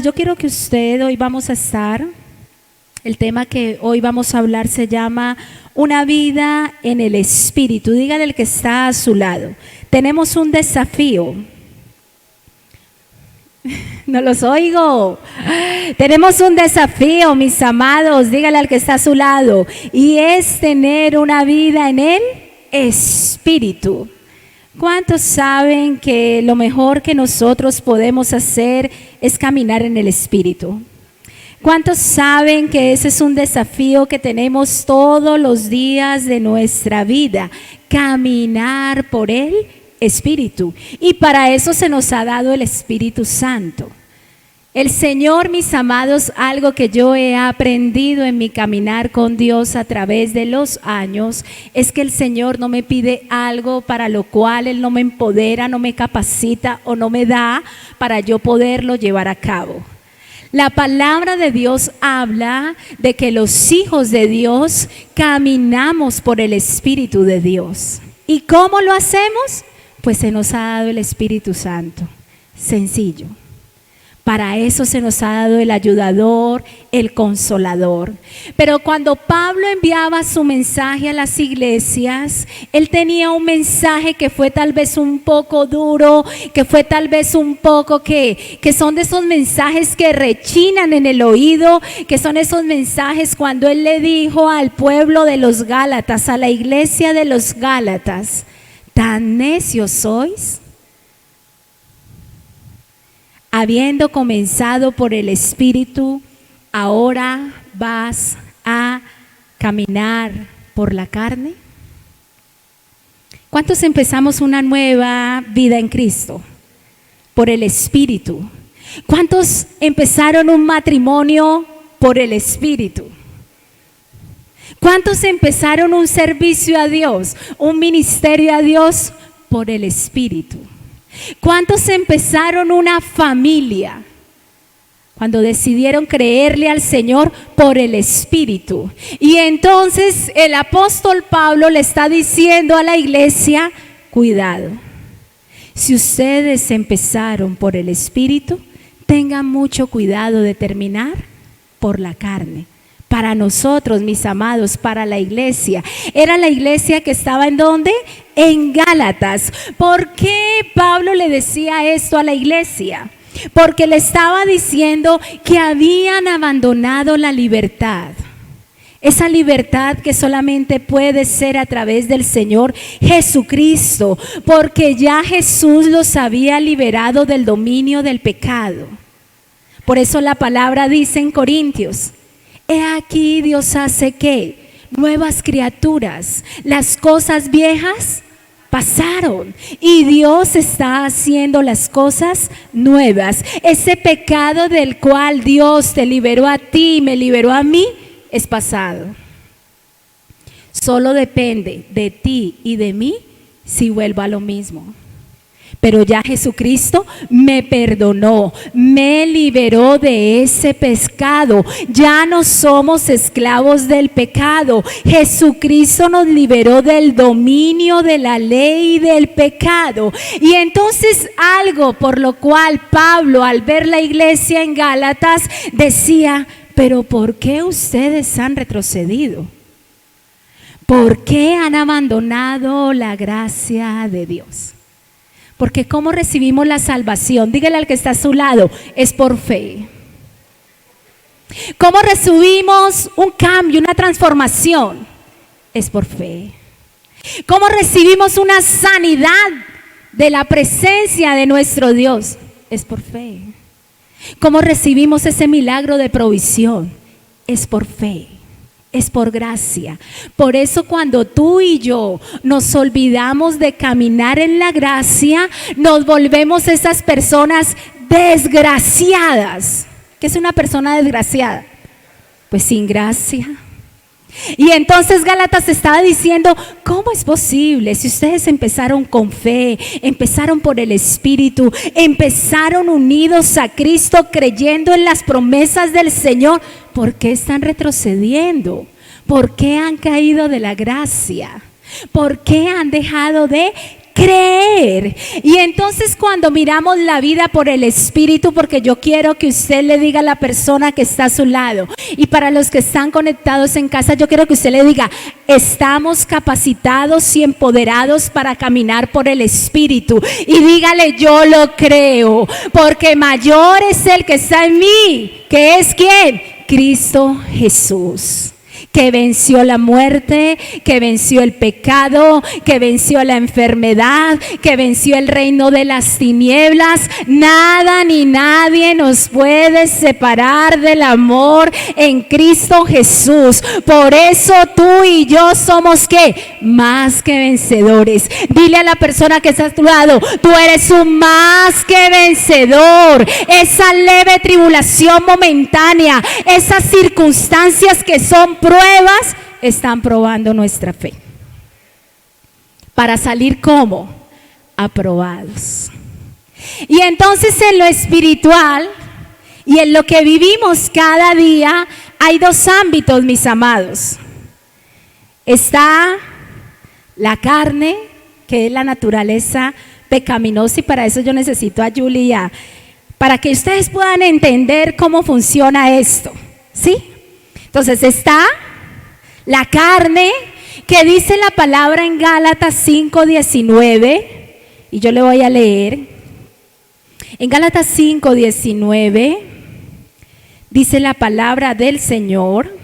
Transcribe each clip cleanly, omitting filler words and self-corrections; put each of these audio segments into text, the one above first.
Yo quiero que hoy vamos a estar, el tema que hoy vamos a hablar se llama una vida en el Espíritu. Dígale al que está a su lado, tenemos un desafío. No los oigo. Tenemos un desafío, mis amados, dígale al que está a su lado, y es tener una vida en el Espíritu. ¿Cuántos saben que lo mejor que nosotros podemos hacer es caminar en el Espíritu? ¿Cuántos saben que ese es un desafío que tenemos todos los días de nuestra vida? Caminar por el Espíritu. Y para eso se nos ha dado el Espíritu Santo. El Señor, mis amados, algo que yo he aprendido en mi caminar con Dios a través de los años, es que el Señor no me pide algo para lo cual Él no me empodera, no me capacita o no me da para yo poderlo llevar a cabo. La palabra de Dios habla de que los hijos de Dios caminamos por el Espíritu de Dios. ¿Y cómo lo hacemos? Pues se nos ha dado el Espíritu Santo. Sencillo. Para eso se nos ha dado el ayudador, el consolador. Pero cuando Pablo enviaba su mensaje a las iglesias, él tenía un mensaje que fue tal vez un poco duro, que fue tal vez un poco que son de esos mensajes que rechinan en el oído, que son esos mensajes cuando él le dijo al pueblo de los Gálatas, a la iglesia de los Gálatas: ¿tan necios sois? Habiendo comenzado por el Espíritu, ahora vas a caminar por la carne. ¿Cuántos empezamos una nueva vida en Cristo? Por el Espíritu. ¿Cuántos empezaron un matrimonio por el Espíritu? ¿Cuántos empezaron un servicio a Dios, un ministerio a Dios por el Espíritu? ¿Cuántos empezaron una familia cuando decidieron creerle al Señor por el Espíritu? Y entonces el apóstol Pablo le está diciendo a la iglesia: cuidado, si ustedes empezaron por el Espíritu, tengan mucho cuidado de terminar por la carne. Para nosotros, mis amados, para la iglesia, era la iglesia que estaba ¿en dónde? En Gálatas. ¿Por qué Pablo le decía esto a la iglesia? Porque le estaba diciendo que habían abandonado la libertad. Esa libertad que solamente puede ser a través del Señor Jesucristo, porque ya Jesús los había liberado del dominio del pecado. Por eso la palabra dice en Corintios: he aquí Dios hace ¿qué? Nuevas criaturas. Las cosas viejas pasaron y Dios está haciendo las cosas nuevas. Ese pecado del cual Dios te liberó a ti y me liberó a mí es pasado. Solo depende de ti y de mí si vuelvo a lo mismo. Pero ya Jesucristo me perdonó, me liberó de ese pecado. Ya no somos esclavos del pecado. Jesucristo nos liberó del dominio de la ley y del pecado. Y entonces algo por lo cual Pablo, al ver la iglesia en Gálatas, decía: pero ¿por qué ustedes han retrocedido? ¿Por qué han abandonado la gracia de Dios? Porque ¿cómo recibimos la salvación? Dígale al que está a su lado: es por fe. ¿Cómo recibimos un cambio, una transformación? Es por fe. ¿Cómo recibimos una sanidad de la presencia de nuestro Dios? Es por fe. ¿Cómo recibimos ese milagro de provisión? Es por fe. Es por gracia. Por eso cuando tú y yo nos olvidamos de caminar en la gracia, nos volvemos esas personas desgraciadas. ¿Qué es una persona desgraciada? Pues sin gracia. Y entonces Gálatas estaba diciendo: ¿cómo es posible? Si ustedes empezaron con fe, empezaron por el Espíritu, empezaron unidos a Cristo, creyendo en las promesas del Señor, ¿por qué están retrocediendo? ¿Por qué han caído de la gracia? ¿Por qué han dejado de creer. Y entonces cuando miramos la vida por el Espíritu, porque yo quiero que usted le diga a la persona que está a su lado, y para los que están conectados en casa, yo quiero que usted le diga: estamos capacitados y empoderados para caminar por el Espíritu. Y dígale: yo lo creo, porque mayor es el que está en mí, que es ¿quién? Cristo Jesús, que venció la muerte, que venció el pecado, que venció la enfermedad, que venció el reino de las tinieblas. Nada ni nadie nos puede separar del amor en Cristo Jesús. Por eso tú y yo somos ¿qué? Más que vencedores. Dile a la persona que está a tu lado: tú eres un más que vencedor. Esa leve tribulación momentánea, esas circunstancias que son pruebas, están probando nuestra fe para salir como aprobados. Y entonces en lo espiritual y en lo que vivimos cada día hay dos ámbitos, mis amados. Está la carne, que es la naturaleza pecaminosa, y para eso yo necesito a Julia, para que ustedes puedan entender cómo funciona esto, ¿sí? Entonces está la carne, que dice la palabra en Gálatas 5:19, y yo le voy a leer. En Gálatas 5:19 dice la palabra del Señor.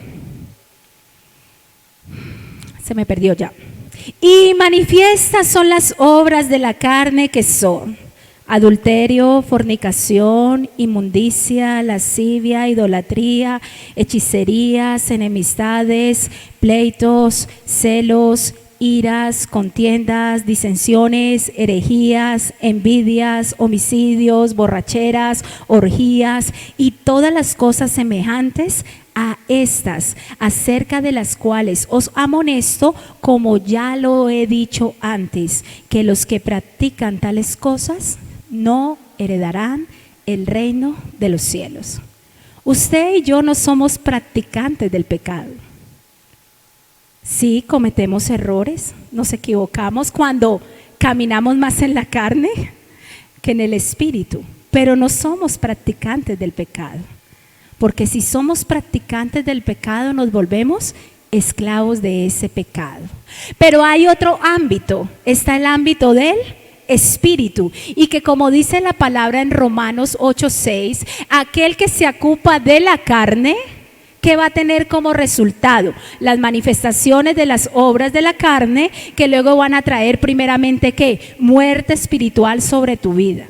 Se me perdió ya. Y manifiestas son las obras de la carne, que son adulterio, fornicación, inmundicia, lascivia, idolatría, hechicerías, enemistades, pleitos, celos, iras, contiendas, disensiones, herejías, envidias, homicidios, borracheras, orgías y todas las cosas semejantes a estas, acerca de las cuales os amonesto, como ya lo he dicho antes, que los que practican tales cosas no heredarán el reino de los cielos. Usted y yo no somos practicantes del pecado. Sí, cometemos errores, nos equivocamos cuando caminamos más en la carne que en el espíritu, pero no somos practicantes del pecado, porque si somos practicantes del pecado nos volvemos esclavos de ese pecado. Pero hay otro ámbito, está el ámbito del espíritu, y que, como dice la palabra en Romanos 8:6, aquel que se ocupa de la carne, ¿qué va a tener como resultado? Las manifestaciones de las obras de la carne, que luego van a traer primeramente ¿qué? Muerte espiritual sobre tu vida.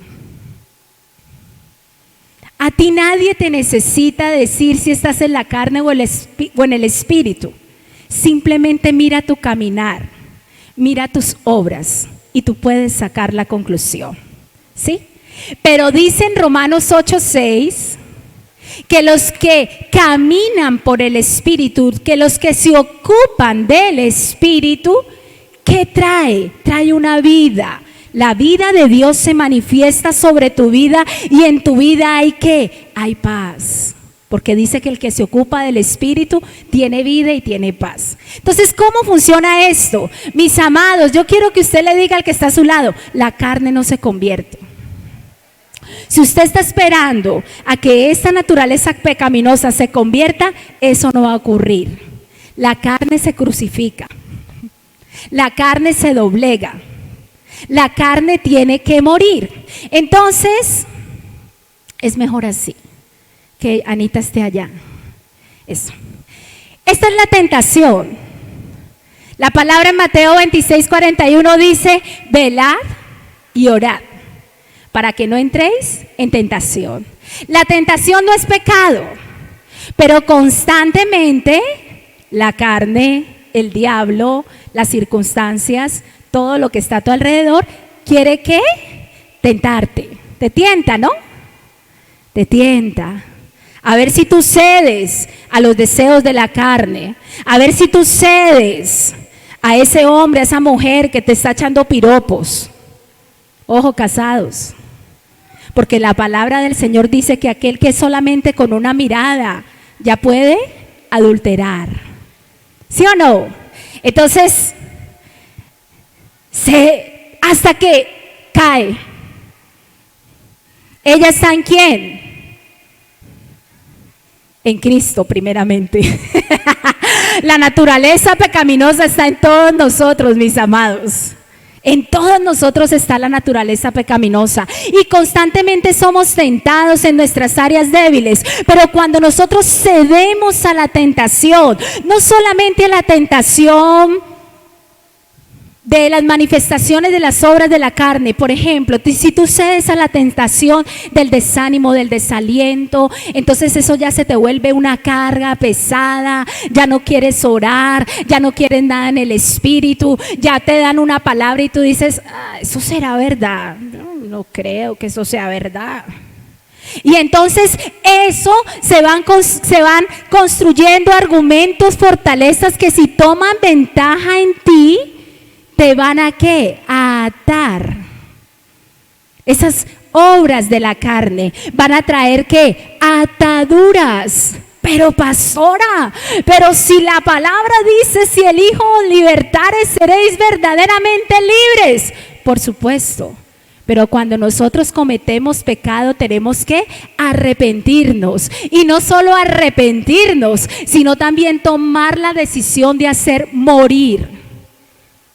A ti nadie te necesita decir si estás en la carne o en el espíritu. Simplemente mira tu caminar, mira tus obras, y tú puedes sacar la conclusión, ¿sí? Pero dice en Romanos 8:6 que los que caminan por el Espíritu, que los que se ocupan del Espíritu, ¿qué trae? Trae una vida. La vida de Dios se manifiesta sobre tu vida, y en tu vida hay ¿qué? Hay paz. Porque dice que el que se ocupa del Espíritu tiene vida y tiene paz. Entonces, ¿cómo funciona esto? Mis amados, yo quiero que usted le diga al que está a su lado: la carne no se convierte. Si usted está esperando a que esta naturaleza pecaminosa se convierta, eso no va a ocurrir. La carne se crucifica, la carne se doblega, la carne tiene que morir. Entonces, es mejor así. Que Anita esté allá. Eso. Esta es la tentación. La palabra en Mateo 26:41 dice: velad y orad, para que no entréis en tentación. La tentación no es pecado, pero constantemente la carne, el diablo, las circunstancias, todo lo que está a tu alrededor quiere ¿qué? Tentarte. Te tienta, ¿no? Te tienta. A ver si tú cedes a los deseos de la carne. A ver si tú cedes a ese hombre, a esa mujer que te está echando piropos. Ojo, casados. Porque la palabra del Señor dice que aquel que solamente con una mirada ya puede adulterar. ¿Sí o no? Entonces, hasta que cae. ¿Ella está en quién? En Cristo primeramente. La naturaleza pecaminosa está en todos nosotros, mis amados. En todos nosotros está la naturaleza pecaminosa y constantemente somos tentados en nuestras áreas débiles, pero cuando nosotros cedemos a la tentación, no solamente a la tentación de las manifestaciones de las obras de la carne, por ejemplo, si tú cedes a la tentación del desánimo, del desaliento, entonces eso ya se te vuelve una carga pesada, ya no quieres orar, ya no quieres nada en el espíritu, ya te dan una palabra y tú dices, eso será verdad, no creo que eso sea verdad. Y entonces eso se van construyendo argumentos, fortalezas que si toman ventaja en ti, te van a ¿qué? A atar. Esas obras de la carne van a traer ¿qué? Ataduras. Pero pastora, pero si la palabra dice, si el Hijo os libertare, seréis verdaderamente libres. Por supuesto. Pero cuando nosotros cometemos pecado tenemos que arrepentirnos. Y no solo arrepentirnos, sino también tomar la decisión de hacer morir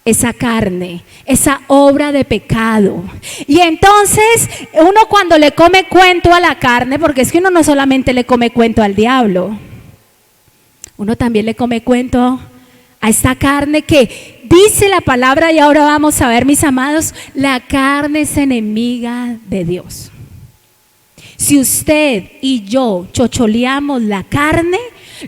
esa carne, esa obra de pecado. Y entonces uno cuando le come cuento a la carne, porque es que uno no solamente le come cuento al diablo, uno también le come cuento a esta carne que dice la palabra, y ahora vamos a ver, mis amados, la carne es enemiga de Dios. Si usted y yo chocholeamos la carne,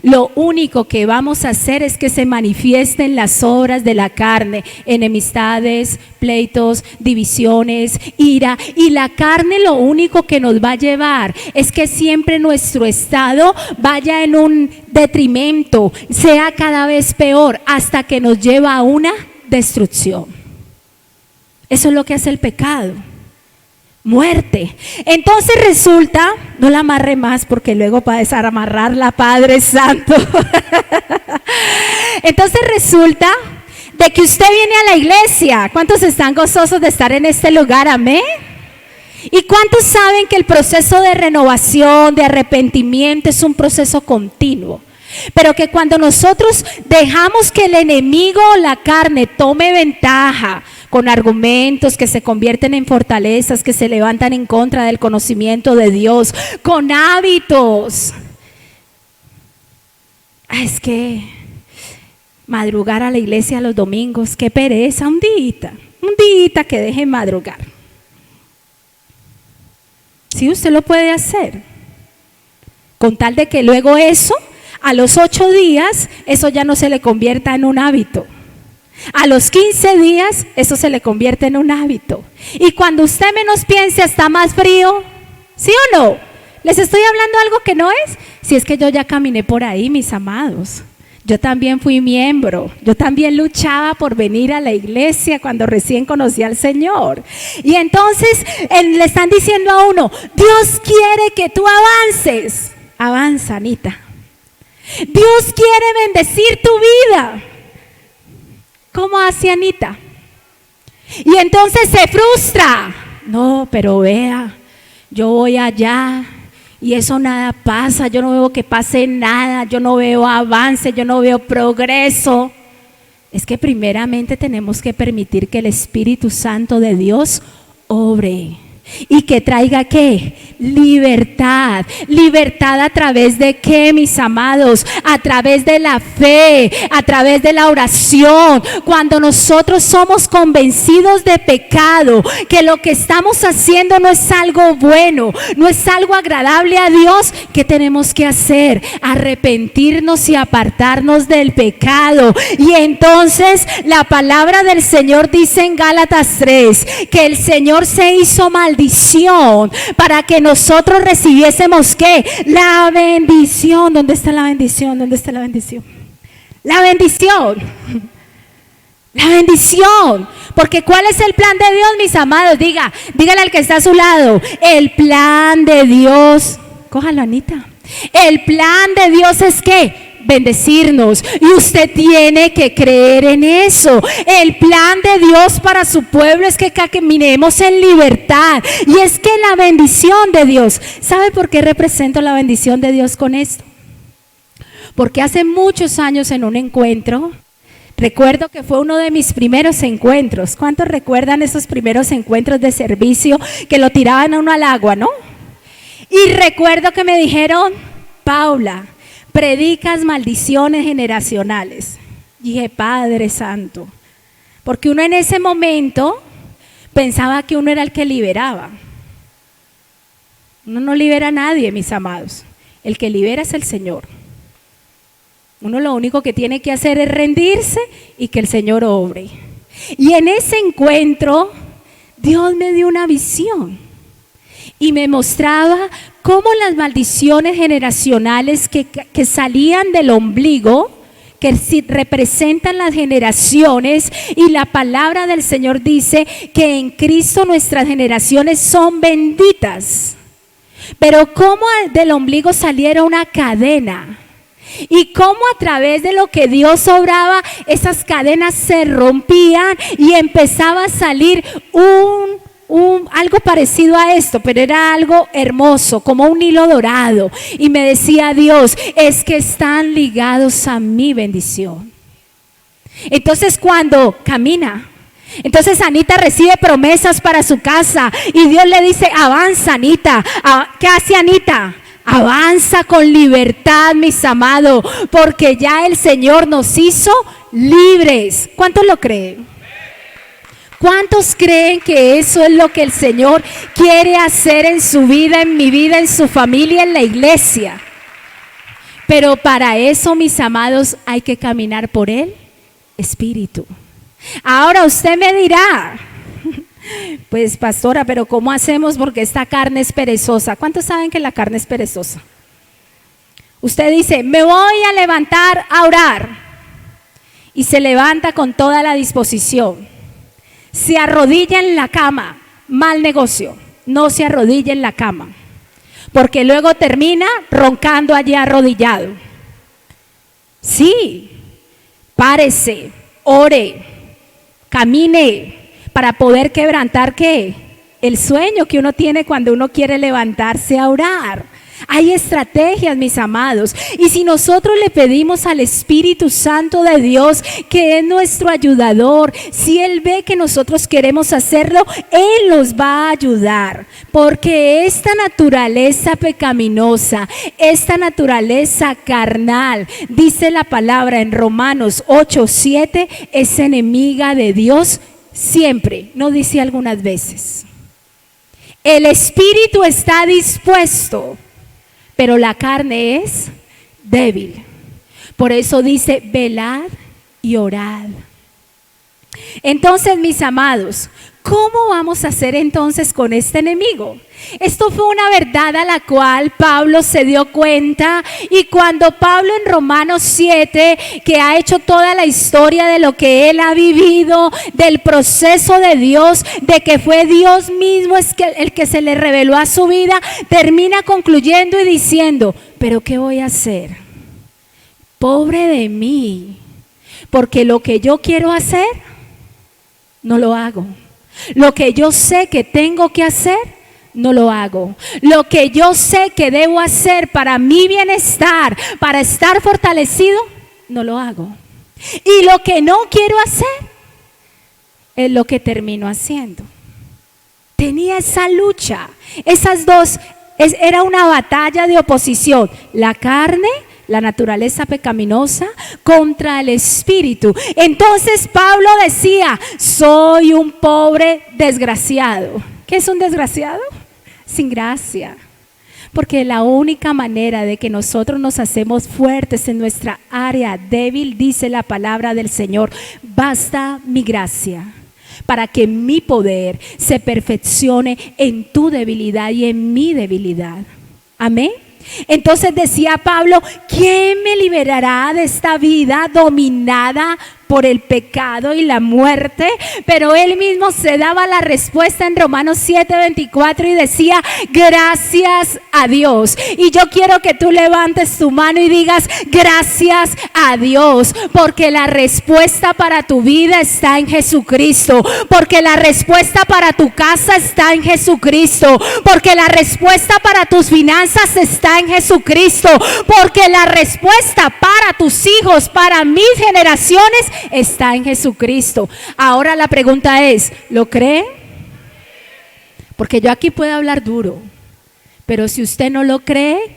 lo único que vamos a hacer es que se manifiesten las obras de la carne, enemistades, pleitos, divisiones, ira. Y la carne lo único que nos va a llevar es que siempre nuestro estado vaya en un detrimento, sea cada vez peor, hasta que nos lleva a una destrucción. Eso es lo que hace el pecado. Muerte. Entonces resulta, no la amarre más porque luego para desamarrarla, Padre Santo. Entonces resulta de que usted viene a la iglesia. ¿Cuántos están gozosos de estar en este lugar? Amén. ¿Y cuántos saben que el proceso de renovación, de arrepentimiento es un proceso continuo? Pero que cuando nosotros dejamos que el enemigo o la carne tome ventaja con argumentos que se convierten en fortalezas, que se levantan en contra del conocimiento de Dios, con hábitos. Es que madrugar a la iglesia los domingos, qué pereza, un día que deje madrugar. Sí, usted lo puede hacer, con tal de que luego eso, a los 8 días, eso ya no se le convierta en un hábito. A los 15 días, eso se le convierte en un hábito. Y cuando usted menos piense, está más frío. ¿Sí o no? ¿Les estoy hablando algo que no es? Si es que yo ya caminé por ahí, mis amados. Yo también fui miembro. Yo también luchaba por venir a la iglesia cuando recién conocí al Señor. Y entonces le están diciendo a uno, Dios quiere que tú avances. Avanza, Anita. Dios quiere bendecir tu vida. ¿Cómo hace Anita? Y entonces se frustra. No, pero vea, yo voy allá y eso nada pasa, yo no veo que pase nada, yo no veo avance, yo no veo progreso. Es que primeramente tenemos que permitir que el Espíritu Santo de Dios obre. ¿Y que traiga qué? Libertad. Libertad a través de qué, mis amados? A través de la fe, a través de la oración. Cuando nosotros somos convencidos de pecado, que lo que estamos haciendo no es algo bueno, no es algo agradable a Dios, ¿qué tenemos que hacer? Arrepentirnos y apartarnos del pecado. Y entonces la palabra del Señor dice en Gálatas 3 que el Señor se hizo maldición para que nosotros recibiésemos ¿qué? La bendición. ¿Dónde está la bendición? ¿Dónde está la bendición? La bendición. La bendición. Porque ¿cuál es el plan de Dios, mis amados? Dígale al que está a su lado. El plan de Dios. Cójalo, Anita. El plan de Dios es ¿qué? bendecirnos. Y usted tiene que creer en eso. El plan de Dios para su pueblo es que caminemos en libertad. Y es que la bendición de Dios, ¿sabe por qué represento la bendición de Dios con esto? Porque hace muchos años en un encuentro, recuerdo que fue uno de mis primeros encuentros. ¿Cuántos recuerdan esos primeros encuentros de servicio que lo tiraban a uno al agua, no? Y recuerdo que me dijeron: Paula, predicas maldiciones generacionales. Dije: Padre Santo, porque uno en ese momento pensaba que uno era el que liberaba. Uno no libera a nadie, mis amados. El que libera es el Señor. Uno lo único que tiene que hacer es rendirse y que el Señor obre. Y en ese encuentro, Dios me dio una visión y me mostraba cómo las maldiciones generacionales que salían del ombligo, que representan las generaciones, y la palabra del Señor dice que en Cristo nuestras generaciones son benditas. Pero cómo del ombligo saliera una cadena, y cómo a través de lo que Dios obraba, esas cadenas se rompían y empezaba a salir algo parecido a esto, pero era algo hermoso, como un hilo dorado. Y me decía Dios: es que están ligados a mi bendición. Entonces cuando camina, entonces Anita recibe promesas para su casa y Dios le dice: avanza, Anita. ¿Qué hace Anita? Avanza con libertad, mis amados, porque ya el Señor nos hizo libres. ¿Cuántos lo creen? ¿Cuántos creen que eso es lo que el Señor quiere hacer en su vida, en mi vida, en su familia, en la iglesia? Pero para eso, mis amados, hay que caminar por el Espíritu. Ahora usted me dirá: pues pastora, pero ¿cómo hacemos? Porque esta carne es perezosa. ¿Cuántos saben que la carne es perezosa? Usted dice: me voy a levantar a orar, y se levanta con toda la disposición. Se arrodilla en la cama. Mal negocio. No se arrodilla en la cama, porque luego termina roncando allí arrodillado. Sí, párese, ore, camine, para poder quebrantar ¿qué? El sueño que uno tiene cuando uno quiere levantarse a orar. Hay estrategias, mis amados, y si nosotros le pedimos al Espíritu Santo de Dios, que es nuestro ayudador, si Él ve que nosotros queremos hacerlo, Él nos va a ayudar, porque esta naturaleza pecaminosa, esta naturaleza carnal, dice la palabra en Romanos 8:7, es enemiga de Dios siempre, no dice algunas veces. El espíritu está dispuesto, pero la carne es débil. Por eso dice: velad y orad. Entonces, mis amados, ¿cómo vamos a hacer entonces con este enemigo? Esto fue una verdad a la cual Pablo se dio cuenta, y cuando Pablo en Romanos 7, que ha hecho toda la historia de lo que él ha vivido, del proceso de Dios, de que fue Dios mismo el que se le reveló a su vida, termina concluyendo y diciendo: pero ¿qué voy a hacer? Pobre de mí, porque lo que yo quiero hacer, no lo hago. Lo que yo sé que tengo que hacer, no lo hago. Lo que yo sé que debo hacer para mi bienestar, para estar fortalecido, no lo hago. Y lo que no quiero hacer es lo que termino haciendo. Tenía esa lucha, esas dos, era una batalla de oposición: la carne, la naturaleza pecaminosa, contra el espíritu. Entonces Pablo decía: soy un pobre desgraciado. ¿Qué es un desgraciado? Sin gracia. Porque la única manera de que nosotros nos hacemos fuertes en nuestra área débil, dice la palabra del Señor: basta mi gracia, para que mi poder se perfeccione en tu debilidad y en mi debilidad. Amén. Entonces decía Pablo: ¿quién me liberará de esta vida dominada por el pecado y la muerte, pero Él mismo se daba la respuesta en Romanos 7:24 y decía, gracias a Dios. Y yo quiero que tú levantes tu mano y digas, gracias a Dios, porque la respuesta para tu vida está en Jesucristo, porque la respuesta para tu casa está en Jesucristo, porque la respuesta para tus finanzas está en Jesucristo, porque la respuesta para tus hijos, para mis generaciones, está en Jesucristo. Ahora la pregunta es, ¿lo cree? Porque yo aquí puedo hablar duro, pero si usted no lo cree,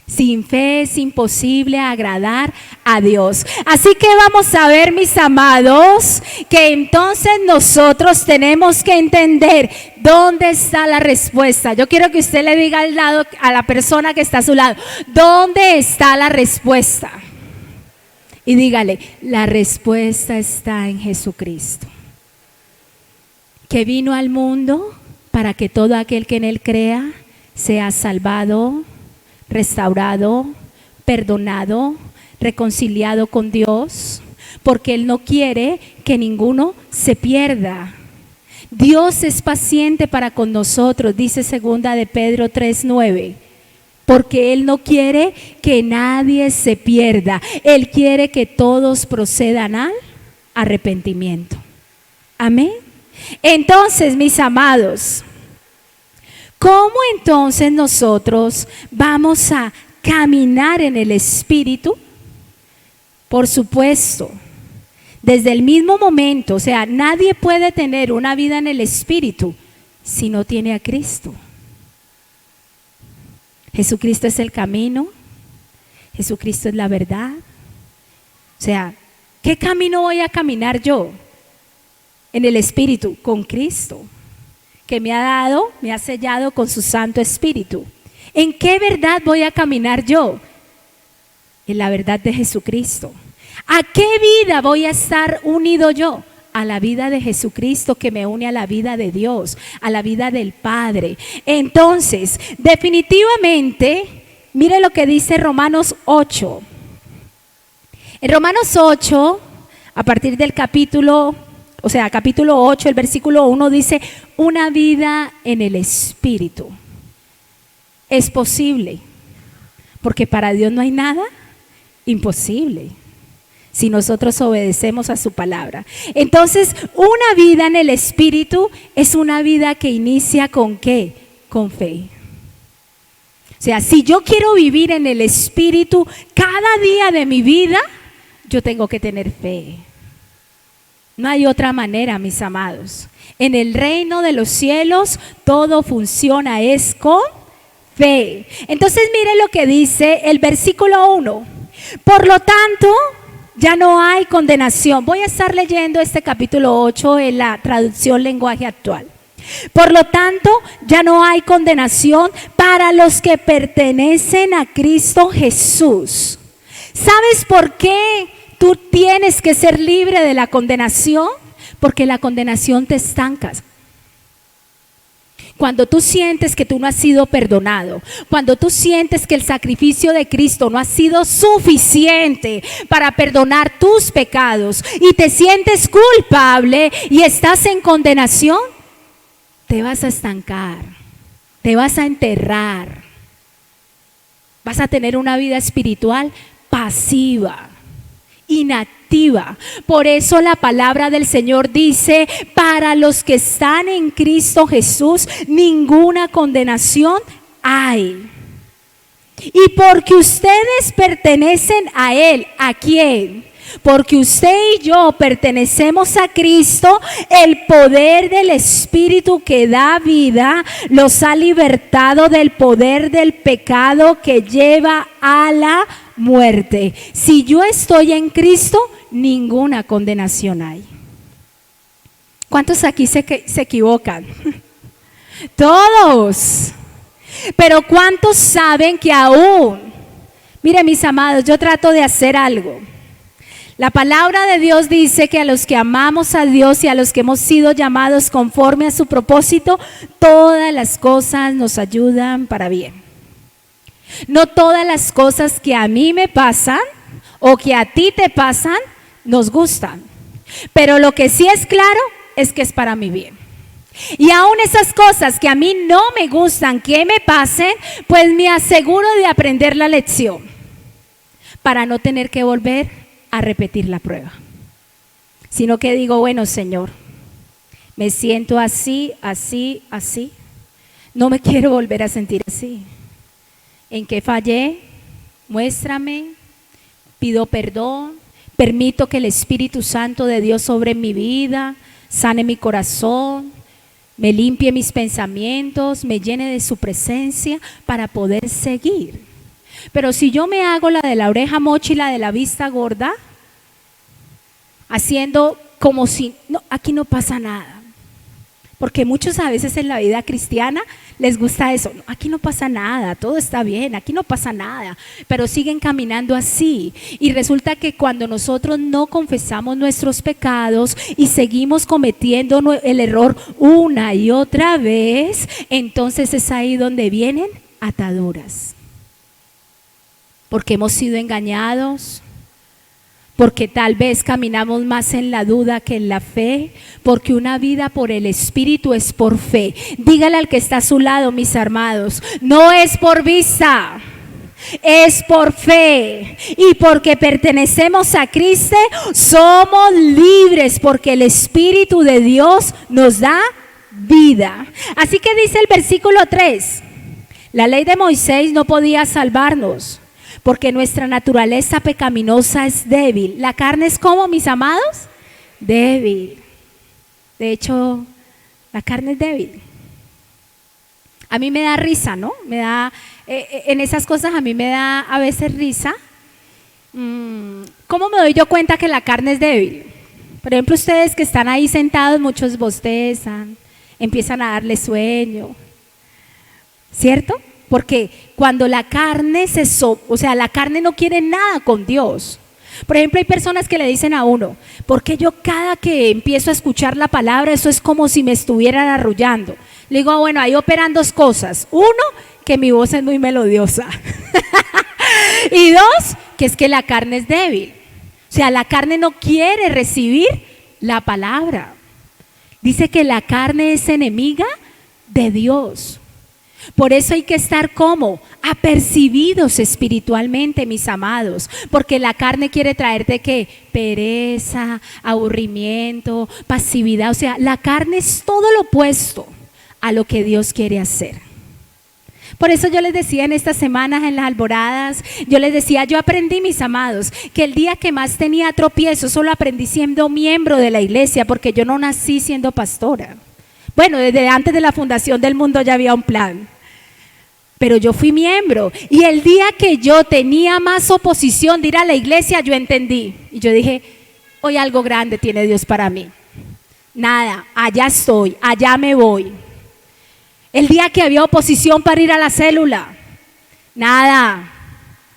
sin fe es imposible agradar a Dios. Así que vamos a ver, mis amados, que entonces nosotros tenemos que entender dónde está la respuesta. Yo quiero que usted le diga al lado, a la persona que está a su lado, ¿dónde está la respuesta? Y dígale, la respuesta está en Jesucristo, que vino al mundo para que todo aquel que en Él crea sea salvado, restaurado, perdonado, reconciliado con Dios, porque Él no quiere que ninguno se pierda. Dios es paciente para con nosotros, dice segunda de Pedro 3:9, porque Él no quiere que nadie se pierda. Él quiere que todos procedan al arrepentimiento. Amén. Entonces, mis amados, ¿cómo entonces nosotros vamos a caminar en el Espíritu? Por supuesto, desde el mismo momento, o sea, nadie puede tener una vida en el Espíritu si no tiene a Cristo. Jesucristo es el camino, Jesucristo es la verdad. O sea, ¿qué camino voy a caminar yo en el Espíritu? Con Cristo, que me ha sellado con su Santo Espíritu. ¿En qué verdad voy a caminar yo? En la verdad de Jesucristo. ¿A qué vida voy a estar unido yo? A la vida de Jesucristo, que me une a la vida de Dios, a la vida del Padre. Entonces, definitivamente, mire lo que dice Romanos 8. En Romanos 8, a partir del capítulo 8, el versículo 1 dice, una vida en el Espíritu es posible, porque para Dios no hay nada imposible si nosotros obedecemos a su palabra. Entonces, una vida en el Espíritu es una vida que inicia ¿con qué? Con fe. O sea, si yo quiero vivir en el Espíritu cada día de mi vida, yo tengo que tener fe. No hay otra manera, mis amados. En el reino de los cielos todo funciona es con fe. Entonces mire lo que dice el versículo 1. Por lo tanto, ya no hay condenación. Voy a estar leyendo este capítulo 8 en la traducción lenguaje actual. Por lo tanto, ya no hay condenación para los que pertenecen a Cristo Jesús. ¿Sabes por qué tú tienes que ser libre de la condenación? Porque la condenación te estanca. Cuando tú sientes que tú no has sido perdonado, cuando tú sientes que el sacrificio de Cristo no ha sido suficiente para perdonar tus pecados y te sientes culpable y estás en condenación, te vas a estancar, te vas a enterrar, vas a tener una vida espiritual pasiva, inactiva. Por eso la palabra del Señor dice, para los que están en Cristo Jesús, ninguna condenación hay. Y porque ustedes pertenecen a Él, ¿a quién? Porque usted y yo pertenecemos a Cristo, el poder del Espíritu que da vida los ha libertado del poder del pecado que lleva a la muerte. Si yo estoy en Cristo, ninguna condenación hay. ¿Cuántos aquí se equivocan? Todos. Pero ¿cuántos saben que aún? Mire, mis amados, yo trato de hacer algo. La palabra de Dios dice que a los que amamos a Dios y a los que hemos sido llamados conforme a su propósito, todas las cosas nos ayudan para bien. No todas las cosas que a mí me pasan o que a ti te pasan nos gustan, pero lo que sí es claro es que es para mi bien. Y aún esas cosas que a mí no me gustan que me pasen, pues me aseguro de aprender la lección para no tener que volver a repetir la prueba. Sino que digo, bueno, Señor, me siento así, así, así. No me quiero volver a sentir así. ¿En qué fallé? Muéstrame, pido perdón, permito que el Espíritu Santo de Dios sobre mi vida, sane mi corazón, me limpie mis pensamientos, me llene de su presencia para poder seguir. Pero si yo me hago la de la oreja mocha y la de la vista gorda, haciendo como si, no, aquí no pasa nada. Porque muchos a veces en la vida cristiana les gusta eso, no, aquí no pasa nada, todo está bien, aquí no pasa nada, pero siguen caminando así. Y resulta que cuando nosotros no confesamos nuestros pecados y seguimos cometiendo el error una y otra vez, entonces es ahí donde vienen ataduras. Porque hemos sido engañados, porque tal vez caminamos más en la duda que en la fe, porque una vida por el Espíritu es por fe. Dígale al que está a su lado, mis amados, no es por vista, es por fe. Y porque pertenecemos a Cristo, somos libres, porque el Espíritu de Dios nos da vida. Así que dice el versículo 3, la ley de Moisés no podía salvarnos, porque nuestra naturaleza pecaminosa es débil. ¿La carne es como, mis amados? Débil. De hecho, la carne es débil. A mí me da risa, ¿no? Me da, en esas cosas a mí me da a veces risa. ¿Cómo me doy yo cuenta que la carne es débil? Por ejemplo, ustedes que están ahí sentados, muchos bostezan, empiezan a darle sueño, ¿cierto? Porque cuando la carne la carne no quiere nada con Dios. Por ejemplo, hay personas que le dicen a uno, porque yo cada que empiezo a escuchar la palabra, eso es como si me estuvieran arrullando. Le digo, bueno, ahí operan dos cosas. Uno, que mi voz es muy melodiosa. Y dos, que es que la carne es débil. O sea, la carne no quiere recibir la palabra. Dice que la carne es enemiga de Dios. Por eso hay que estar como apercibidos espiritualmente, mis amados, porque la carne quiere traerte ¿qué? Pereza, aburrimiento, pasividad. O sea, la carne es todo lo opuesto a lo que Dios quiere hacer. Por eso yo les decía en estas semanas, en las alboradas, yo les decía, yo aprendí, mis amados, que el día que más tenía tropiezos, solo aprendí siendo miembro de la iglesia, porque yo no nací siendo pastora. Bueno, desde antes de la fundación del mundo ya había un plan. Pero yo fui miembro, y el día que yo tenía más oposición de ir a la iglesia, yo entendí. Y yo dije, hoy algo grande tiene Dios para mí. Nada, allá estoy, allá me voy. El día que había oposición para ir a la célula, nada.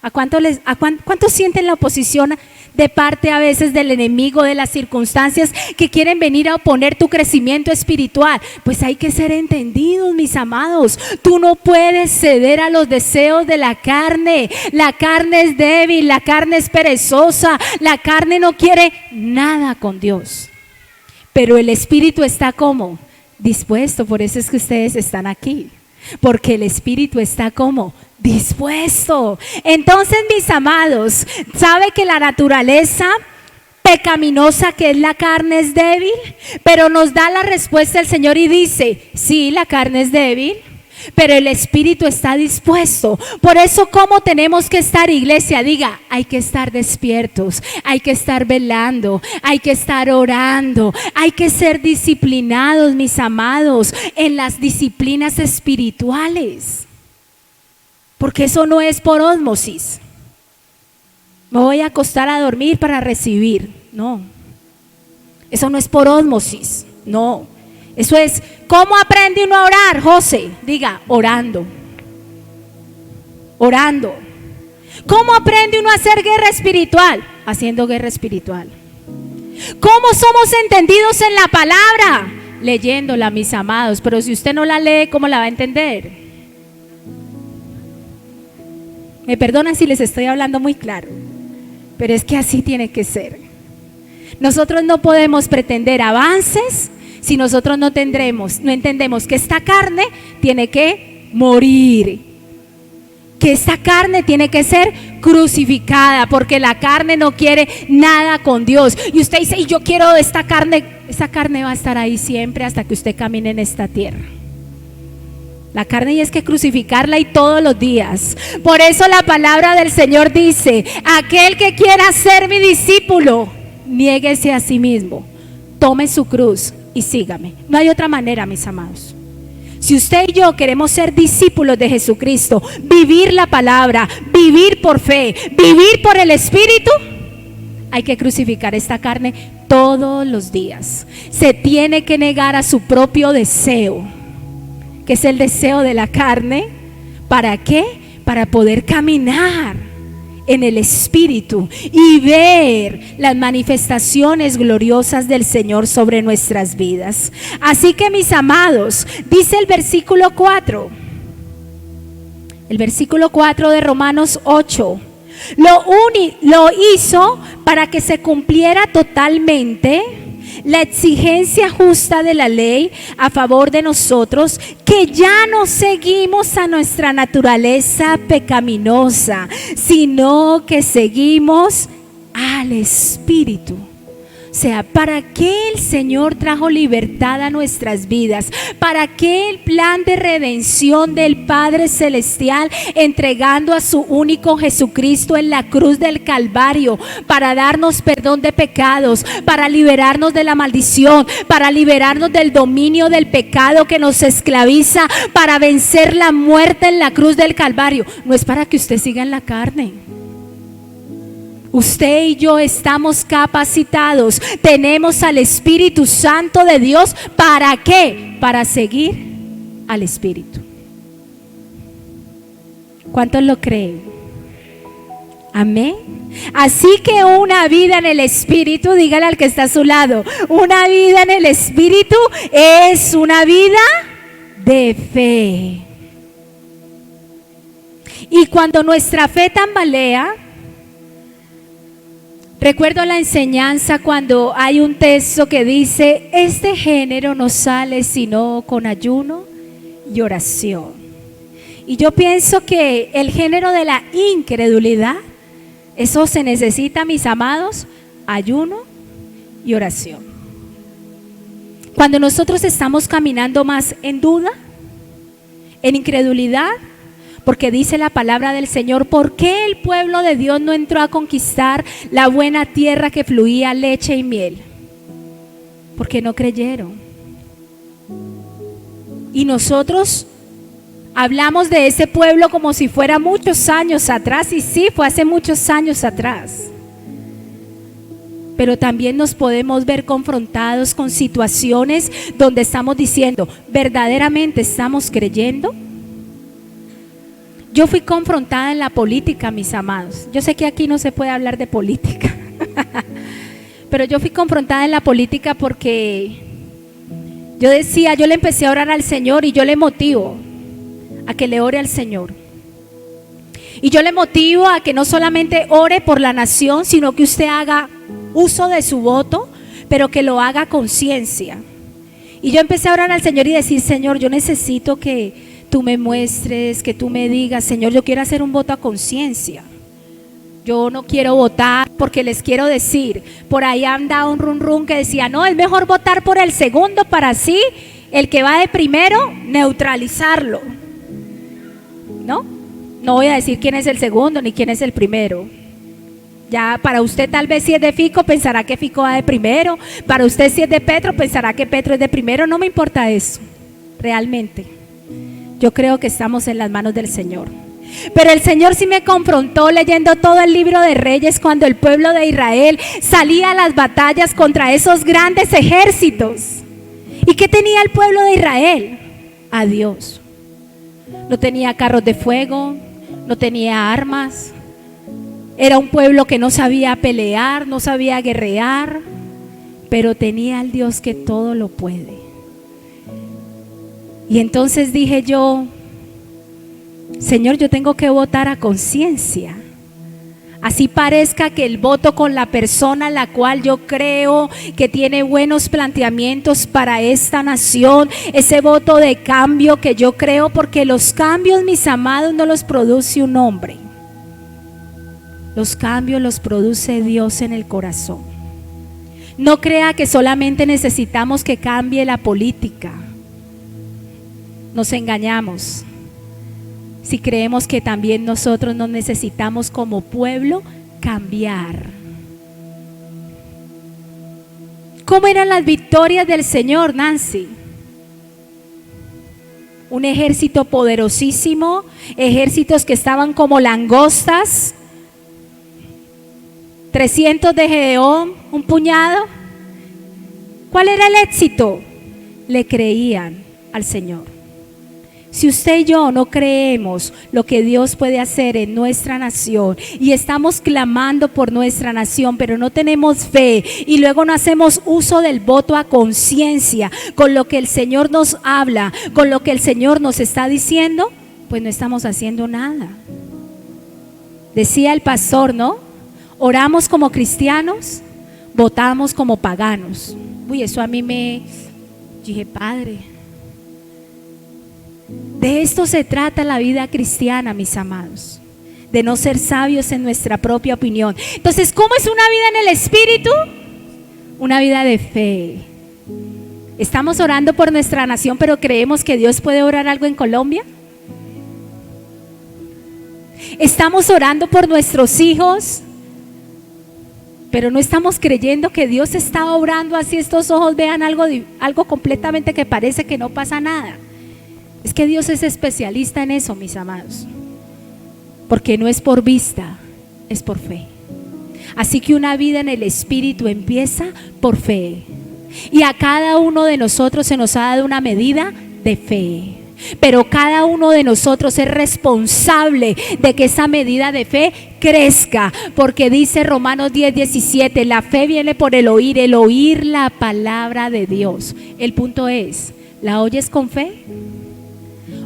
¿A cuántos sienten la oposición de parte a veces del enemigo, de las circunstancias que quieren venir a oponer tu crecimiento espiritual? Pues hay que ser entendidos, mis amados. Tú no puedes ceder a los deseos de la carne. La carne es débil, la carne es perezosa, la carne no quiere nada con Dios. Pero el Espíritu está como dispuesto. Por eso es que ustedes están aquí, porque el Espíritu está como dispuesto. Entonces, mis amados, ¿sabe que la naturaleza pecaminosa que es la carne es débil? Pero nos da la respuesta el Señor y dice, sí, la carne es débil, pero el Espíritu está dispuesto. Por eso, ¿cómo tenemos que estar, iglesia? Diga, hay que estar despiertos, hay que estar velando, hay que estar orando, hay que ser disciplinados, mis amados, en las disciplinas espirituales. Porque eso no es por ósmosis. Me voy a acostar a dormir para recibir. No. Eso no es por ósmosis. No. Eso es, ¿cómo aprende uno a orar, José? Diga, orando. Orando. ¿Cómo aprende uno a hacer guerra espiritual? Haciendo guerra espiritual. ¿Cómo somos entendidos en la palabra? Leyéndola, mis amados. Pero si usted no la lee, ¿cómo la va a entender? Me perdonan si les estoy hablando muy claro, pero es que así tiene que ser. Nosotros no podemos pretender avances si nosotros no entendemos que esta carne tiene que morir, que esta carne tiene que ser crucificada, porque la carne no quiere nada con Dios. Y usted dice, y yo quiero esta carne va a estar ahí siempre hasta que usted camine en esta tierra. La carne y es que crucificarla y todos los días. Por eso la palabra del Señor dice, aquel que quiera ser mi discípulo, niéguese a sí mismo, tome su cruz y sígame. No hay otra manera, mis amados. Si usted y yo queremos ser discípulos de Jesucristo, vivir la palabra, vivir por fe, vivir por el Espíritu, hay que crucificar esta carne todos los días. Se tiene que negar a su propio deseo, que es el deseo de la carne. ¿Para qué? Para poder caminar en el Espíritu y ver las manifestaciones gloriosas del Señor sobre nuestras vidas. Así que, mis amados, dice el versículo 4 de Romanos 8, lo hizo para que se cumpliera totalmente la exigencia justa de la ley a favor de nosotros, que ya no seguimos a nuestra naturaleza pecaminosa, sino que seguimos al Espíritu. O sea, ¿para qué el Señor trajo libertad a nuestras vidas? ¿Para qué el plan de redención del Padre Celestial entregando a su único Jesucristo en la cruz del Calvario? Para darnos perdón de pecados, para liberarnos de la maldición, para liberarnos del dominio del pecado que nos esclaviza, para vencer la muerte en la cruz del Calvario. No es para que usted siga en la carne. Usted y yo estamos capacitados, tenemos al Espíritu Santo de Dios. ¿Para qué? Para seguir al Espíritu. ¿Cuántos lo creen? Amén. Así que una vida en el Espíritu, dígale al que está a su lado, una vida en el Espíritu es una vida de fe. Y cuando nuestra fe tambalea, recuerdo la enseñanza cuando hay un texto que dice, este género no sale sino con ayuno y oración. Y yo pienso que el género de la incredulidad, eso se necesita, mis amados, ayuno y oración. Cuando nosotros estamos caminando más en duda, en incredulidad, porque dice la palabra del Señor, ¿por qué el pueblo de Dios no entró a conquistar la buena tierra que fluía leche y miel? Porque no creyeron. Y nosotros hablamos de ese pueblo como si fuera muchos años atrás, y sí, fue hace muchos años atrás. Pero también nos podemos ver confrontados con situaciones donde estamos diciendo, ¿verdaderamente estamos creyendo? Yo fui confrontada en la política, mis amados. Yo sé que aquí no se puede hablar de política, pero yo fui confrontada en la política porque yo decía, yo le empecé a orar al Señor y yo le motivo a que le ore al Señor. Y yo le motivo a que no solamente ore por la nación, sino que usted haga uso de su voto, pero que lo haga con conciencia. Y yo empecé a orar al Señor y decir, Señor, yo necesito que tú me muestres, que tú me digas, Señor, yo quiero hacer un voto a conciencia. Yo no quiero votar porque les quiero decir, por ahí anda un run que decía, no, es mejor votar por el segundo para así el que va de primero neutralizarlo. No voy a decir quién es el segundo ni quién es el primero. Ya para usted tal vez si es de Fico pensará que Fico va de primero, para usted si es de Petro pensará que Petro es de primero. No me importa eso, realmente. Yo creo que estamos en las manos del Señor. Pero el Señor sí me confrontó leyendo todo el libro de Reyes, cuando el pueblo de Israel salía a las batallas contra esos grandes ejércitos. ¿Y qué tenía el pueblo de Israel? A Dios. No tenía carros de fuego, no tenía armas. Era un pueblo que no sabía pelear, no sabía guerrear, pero tenía al Dios que todo lo puede. Y entonces dije yo, Señor, yo tengo que votar a conciencia Así parezca que el voto con la persona la cual yo creo que tiene buenos planteamientos para esta nación, ese voto de cambio que yo creo, porque los cambios, mis amados, no los produce un hombre. Los cambios los produce Dios en el corazón. No crea que solamente necesitamos que cambie la política. Nos engañamos si creemos que también nosotros nos necesitamos como pueblo cambiar. ¿Cómo eran las victorias del Señor, Nancy? Un ejército poderosísimo, ejércitos que estaban como langostas, 300 de Gedeón, un puñado. ¿Cuál era el éxito? Le creían al Señor. Si usted y yo no creemos lo que Dios puede hacer en nuestra nación y estamos clamando por nuestra nación, pero no tenemos fe y luego no hacemos uso del voto a conciencia con lo que el Señor nos habla, con lo que el Señor nos está diciendo, pues no estamos haciendo nada. Decía el pastor, ¿no? Oramos como cristianos, votamos como paganos. Uy, eso a mí me... Dije, Padre, de esto se trata la vida cristiana, mis amados, de no ser sabios en nuestra propia opinión. Entonces, ¿cómo es una vida en el Espíritu? Una vida de fe. Estamos orando por nuestra nación, pero creemos que Dios puede orar algo en Colombia. Estamos orando por nuestros hijos, pero no estamos creyendo que Dios está obrando así estos ojos vean algo completamente que parece que no pasa nada. Es que Dios es especialista en eso, mis amados, porque no es por vista, es por fe. Así que una vida en el Espíritu empieza por fe, y a cada uno de nosotros se nos ha dado una medida de fe, pero cada uno de nosotros es responsable de que esa medida de fe crezca, porque dice Romanos 10:17, la fe viene por el oír la palabra de Dios. El punto es, ¿la oyes con fe?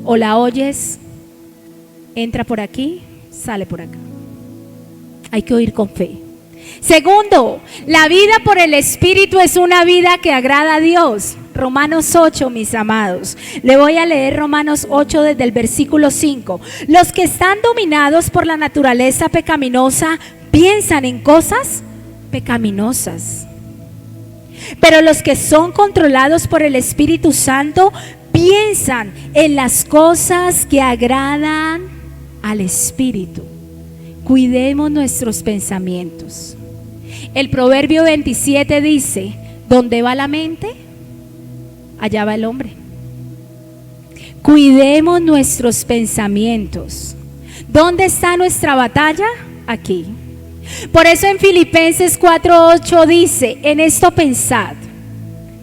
¿O la oyes, entra por aquí, sale por acá? Hay que oír con fe. Segundo, la vida por el Espíritu es una vida que agrada a Dios. Romanos 8, mis amados. Le voy a leer Romanos 8 desde el versículo 5. Los que están dominados por la naturaleza pecaminosa piensan en cosas pecaminosas. Pero los que son controlados por el Espíritu Santo piensan en las cosas que agradan al Espíritu. Cuidemos nuestros pensamientos. El Proverbio 27 dice, donde va la mente, allá va el hombre. Cuidemos nuestros pensamientos. ¿Dónde está nuestra batalla? Aquí. Por eso en Filipenses 4:8 dice, en esto pensad,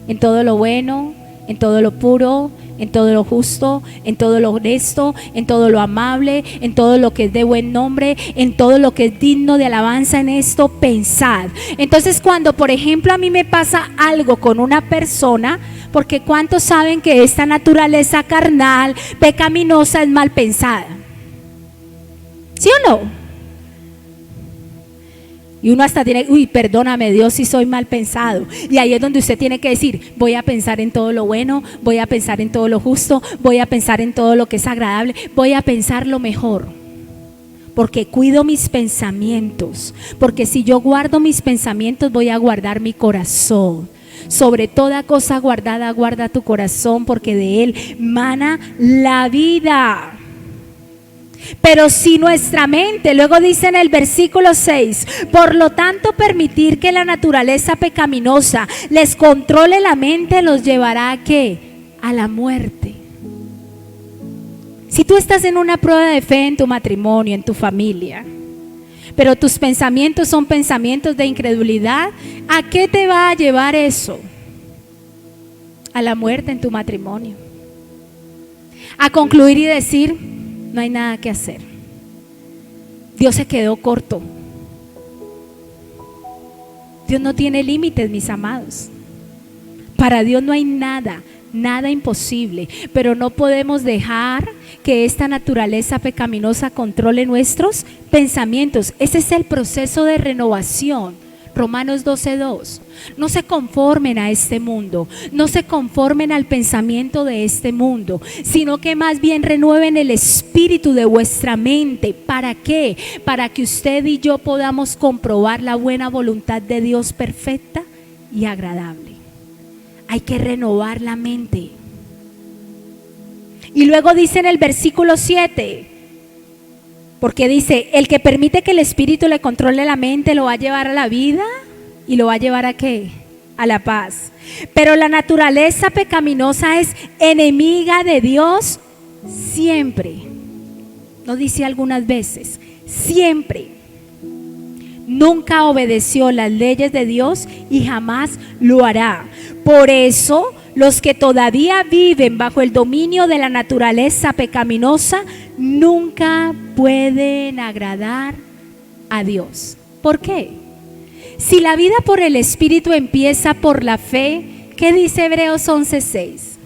en todo lo bueno, en todo lo puro, en todo lo justo, en todo lo honesto, en todo lo amable, en todo lo que es de buen nombre, en todo lo que es digno de alabanza, en esto pensad. Entonces, cuando por ejemplo a mí me pasa algo con una persona, porque ¿cuántos saben que esta naturaleza carnal, pecaminosa, es mal pensada? ¿Sí o no? Y uno hasta tiene, perdóname Dios si soy mal pensado. Y ahí es donde usted tiene que decir, voy a pensar en todo lo bueno, voy a pensar en todo lo justo, voy a pensar en todo lo que es agradable, voy a pensar lo mejor. Porque cuido mis pensamientos, porque si yo guardo mis pensamientos voy a guardar mi corazón. Sobre toda cosa guardada, guarda tu corazón, porque de él mana la vida. Pero si nuestra mente, luego dice en el versículo 6, por lo tanto permitir que la naturaleza pecaminosa les controle la mente los llevará ¿a qué? A la muerte. Si tú estás en una prueba de fe en tu matrimonio, en tu familia, pero tus pensamientos son pensamientos de incredulidad, ¿a qué te va a llevar eso? A la muerte en tu matrimonio. A concluir y decir, no hay nada que hacer. Dios se quedó corto. Dios no tiene límites, mis amados. Para Dios no hay nada, nada imposible, pero no podemos dejar que esta naturaleza pecaminosa controle nuestros pensamientos. Ese es el proceso de renovación. Romanos 12:2. No se conformen a este mundo, no se conformen al pensamiento de este mundo, sino que más bien renueven el espíritu de vuestra mente. ¿Para qué? Para que usted y yo podamos comprobar la buena voluntad de Dios perfecta y agradable. Hay que renovar la mente. Y luego dice en el versículo 7, porque dice, el que permite que el espíritu le controle la mente lo va a llevar a la vida y lo va a llevar a ¿qué? A la paz. Pero la naturaleza pecaminosa es enemiga de Dios siempre. No dice algunas veces, siempre. Nunca obedeció las leyes de Dios y jamás lo hará. Por eso, los que todavía viven bajo el dominio de la naturaleza pecaminosa nunca pueden agradar a Dios. ¿Por qué? Si la vida por el Espíritu empieza por la fe, ¿qué dice Hebreos 11:6?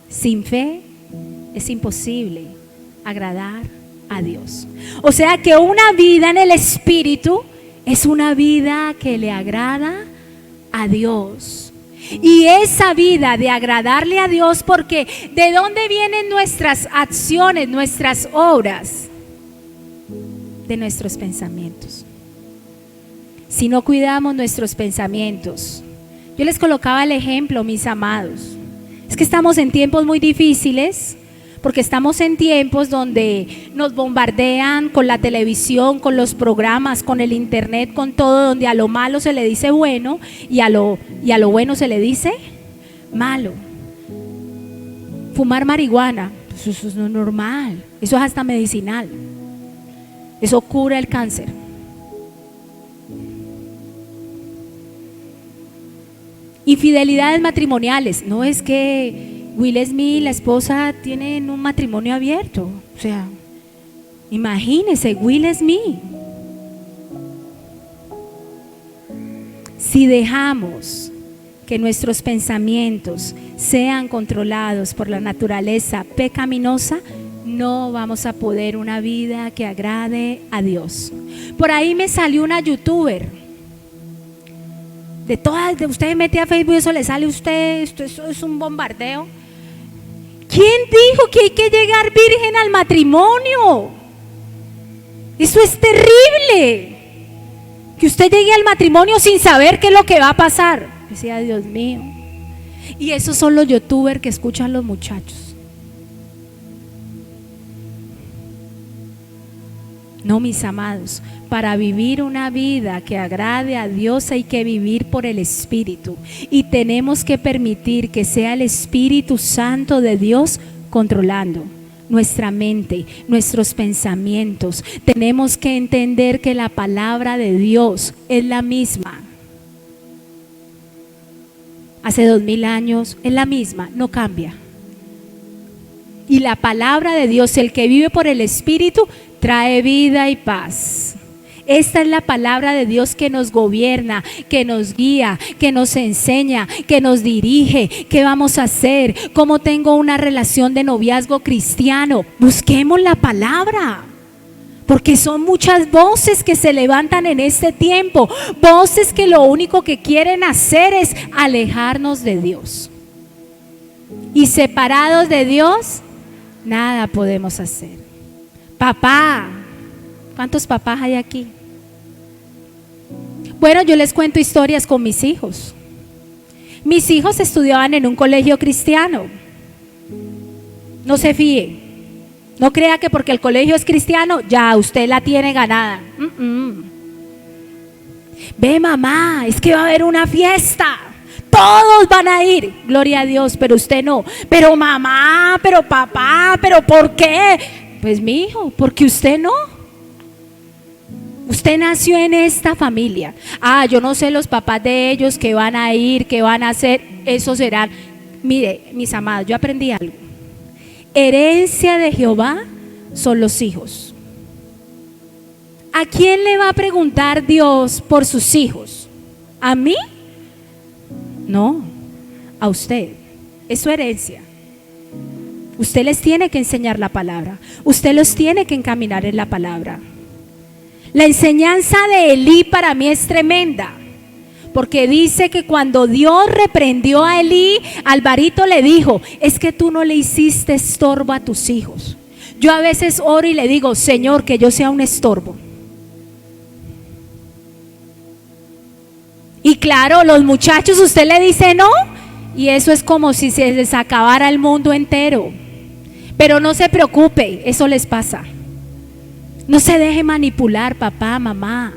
Sin fe es imposible agradar a Dios. O sea que una vida en el Espíritu es una vida que le agrada a Dios. Y esa vida de agradarle a Dios, porque ¿de dónde vienen nuestras acciones, nuestras obras? De nuestros pensamientos. Si no cuidamos nuestros pensamientos, yo les colocaba el ejemplo, mis amados, es que estamos en tiempos muy difíciles, porque estamos en tiempos donde nos bombardean con la televisión, con los programas, con el internet, con todo, donde a lo malo se le dice bueno y a lo bueno se le dice malo. Fumar marihuana, pues eso no es normal, eso es hasta medicinal, eso cura el cáncer. Infidelidades matrimoniales, no es que Will Smith y la esposa tienen un matrimonio abierto, o sea, imagínese Will Smith. Si dejamos que nuestros pensamientos sean controlados por la naturaleza pecaminosa, no vamos a poder una vida que agrade a Dios. Por ahí me salió una youtuber. De todas, de usted mete a Facebook, eso le sale a usted, eso es un bombardeo. ¿Quién dijo que hay que llegar virgen al matrimonio? Eso es terrible. Que usted llegue al matrimonio sin saber qué es lo que va a pasar. Decía, Dios mío. Y esos son los youtubers que escuchan los muchachos. No, mis amados, para vivir una vida que agrade a Dios hay que vivir por el Espíritu. Y tenemos que permitir que sea el Espíritu Santo de Dios controlando nuestra mente, nuestros pensamientos. Tenemos que entender que la palabra de Dios es la misma. Hace 2000 años es la misma, no cambia. Y la palabra de Dios, el que vive por el Espíritu, trae vida y paz. Esta es la palabra de Dios que nos gobierna, que nos guía, que nos enseña, que nos dirige. ¿Qué vamos a hacer? ¿Cómo tengo una relación de noviazgo cristiano? Busquemos la palabra. Porque son muchas voces que se levantan en este tiempo. Voces que lo único que quieren hacer es alejarnos de Dios. Y separados de Dios, nada podemos hacer. Papá, ¿cuántos papás hay aquí? Bueno, yo les cuento historias con mis hijos. Mis hijos estudiaban en un colegio cristiano. No se fíe. No crea que porque el colegio es cristiano, ya usted la tiene ganada. Ve, mamá, es que va a haber una fiesta. Todos van a ir, gloria a Dios, pero usted no. Pero mamá, pero papá, pero ¿por qué? Pues mi hijo, porque usted no. Usted nació en esta familia. Yo no sé los papás de ellos que van a ir, que van a hacer, eso serán. Mire, mis amados, yo aprendí algo. Herencia de Jehová son los hijos. ¿A quién le va a preguntar Dios por sus hijos? ¿A mí? No, a usted. es su herencia. Usted les tiene que enseñar la palabra. Usted los tiene que encaminar en la palabra. La enseñanza de Elí para mí es tremenda. Porque dice que cuando Dios reprendió a Elí, Alvarito le dijo, es que tú no le hiciste estorbo a tus hijos. Yo a veces oro y le digo, Señor, que yo sea un estorbo. Y claro, los muchachos, usted le dice no, y eso es como si se les acabara el mundo entero. Pero no se preocupe, eso les pasa. No se deje manipular, papá, mamá.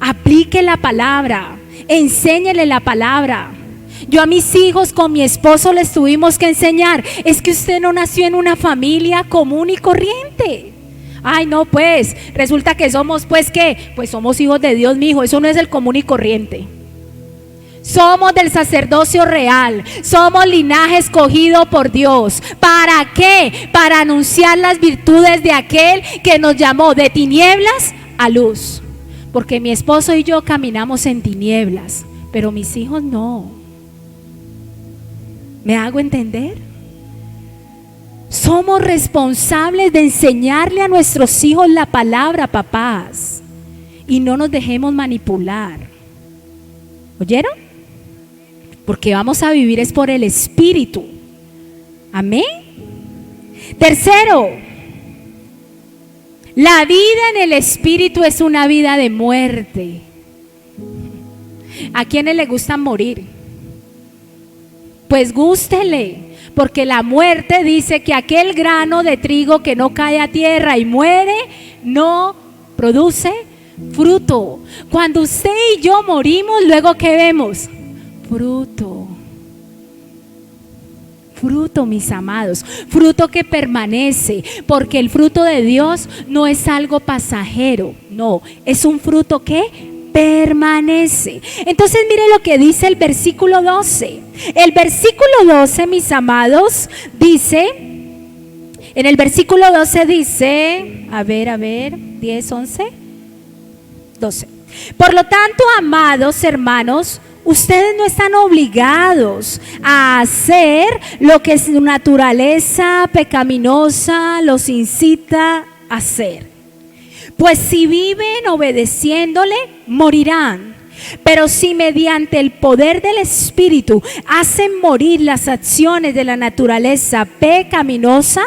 Aplique la palabra, enséñele la palabra. Yo a mis hijos con mi esposo les tuvimos que enseñar, es que usted no nació en una familia común y corriente. Ay, no, pues, resulta que somos, pues, ¿qué? Pues somos hijos de Dios, mi hijo, eso no es el común y corriente. Somos del sacerdocio real, somos linaje escogido por Dios. ¿Para qué? Para anunciar las virtudes de aquel que nos llamó de tinieblas a luz. Porque mi esposo y yo caminamos en tinieblas, pero mis hijos no. ¿Me hago entender? Somos responsables de enseñarle a nuestros hijos la palabra, papás, y no nos dejemos manipular. ¿Oyeron? Porque vamos a vivir es por el Espíritu. Amén. Tercero, la vida en el Espíritu es una vida de muerte. ¿A quiénes le gusta morir? Pues gústele, porque la muerte dice que aquel grano de trigo que no cae a tierra y muere, no produce fruto. Cuando usted y yo morimos, luego ¿qué vemos? Fruto. Fruto, mis amados, fruto que permanece, porque el fruto de Dios no es algo pasajero, no, es un fruto que permanece. Entonces mire lo que dice el versículo 12. El versículo 12, mis amados, dice, en el versículo 12 dice, a ver, 10, 11, 12. Por lo tanto, amados hermanos, ustedes no están obligados a hacer lo que su naturaleza pecaminosa los incita a hacer. Pues si viven obedeciéndole, morirán. Pero si mediante el poder del Espíritu hacen morir las acciones de la naturaleza pecaminosa,